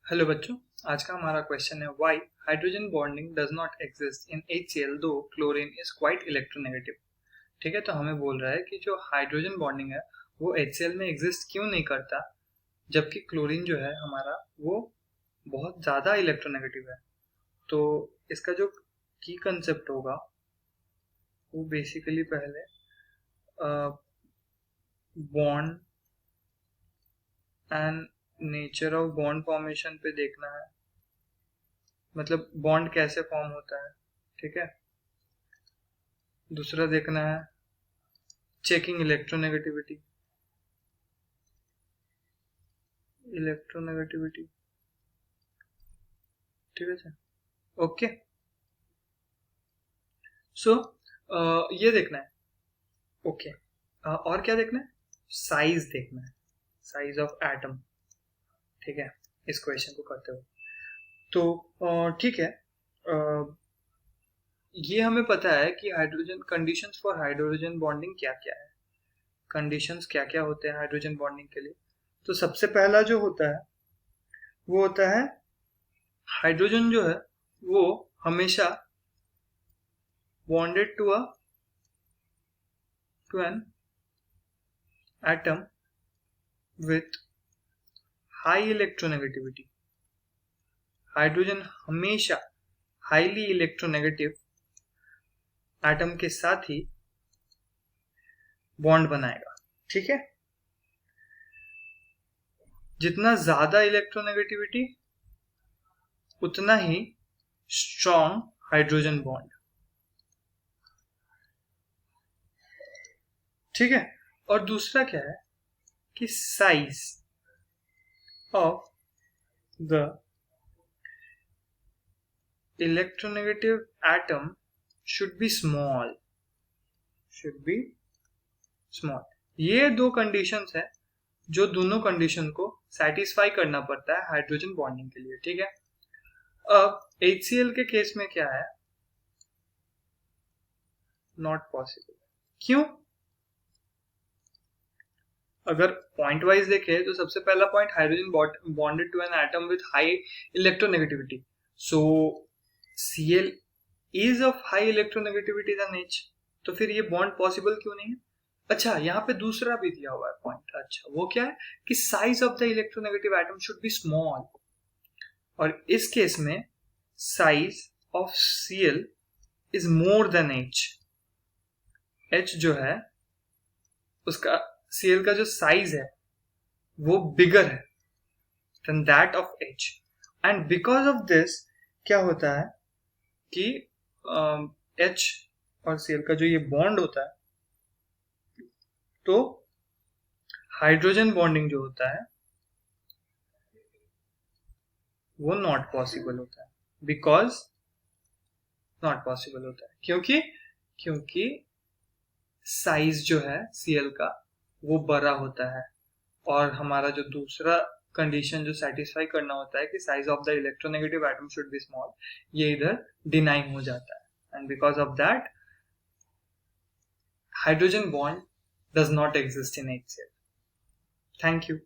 Hello बच्चों, आज का हमारा क्वेश्चन है why hydrogen bonding does not exist in HCl दो क्लोरीन इज क्वाइट इलेक्ट्रोनेगेटिव। ठीक है, तो हमें बोल रहा है कि जो हाइड्रोजन बॉन्डिंग है वो HCl में एग्जिस्ट क्यों नहीं करता, जबकि क्लोरीन जो है हमारा वो बहुत ज़्यादा इलेक्ट्रोनेगेटिव है। तो इसका जो की कंसेप्ट होगा वो बेसिकली पहले bond and nature of bond formation पे देखना है, मतलब बॉन्ड कैसे फॉर्म होता है। ठीक है, दूसरा देखना है चेकिंग इलेक्ट्रोनेगेटिविटी। ठीक है सर, ओके। सो ये देखना है, ओके। और क्या देखना है, साइज देखना है, साइज ऑफ एटम। ठीक है, इस क्वेश्चन को करते हुए तो ठीक है। ये हमें पता है कि hydrogen conditions for hydrogen bonding क्या क्या है, कंडीशंस क्या क्या होते हैं हाइड्रोजन बॉन्डिंग के लिए। तो सबसे पहला जो होता है वो होता है हाइड्रोजन जो है वो हमेशा bonded to an atom with high electronegativity. Hydrogen हमेशा हाईली इलेक्ट्रोनेगेटिव एटम के साथ ही बॉन्ड बनाएगा। ठीक है, जितना ज्यादा इलेक्ट्रोनेगेटिविटी उतना ही स्ट्रॉन्ग हाइड्रोजन बॉन्ड। ठीक है, और दूसरा क्या है कि size of the electronegative atom should be small, ये दो कंडीशंस है जो दोनों कंडीशन को सेटिस्फाई करना पड़ता है हाइड्रोजन बॉन्डिंग के लिए। ठीक है, अब HCl के केस में क्या है, नॉट पॉसिबल। क्यों? अगर पॉइंट वाइज देखें तो सबसे पहला point hydrogen bonded to an atom with high electronegativity, so Cl is of high electronegativity than H, तो फिर ये बॉन्ड पॉसिबल क्यों नहीं है। अच्छा, यहाँ पे दूसरा भी दिया हुआ है पॉइंट, अच्छा वो क्या है कि size of the electronegative atom should be small, और इस केस में size of Cl is more than H। H जो है उसका Cl का जो साइज है वो बिगर है than that of H, and because of this क्या होता है कि H और Cl का जो ये बॉन्ड होता है, तो हाइड्रोजन बॉन्डिंग जो होता है वो नॉट पॉसिबल होता है। बिकॉज नॉट पॉसिबल होता है क्योंकि साइज जो है Cl का वो बड़ा होता है, और हमारा जो दूसरा कंडीशन जो सेटिस्फाई करना होता है कि size of the electronegative atom should be small, ये इधर डिनाई हो जाता है, and because of that hydrogen bond does not exist in HCl। Thank you.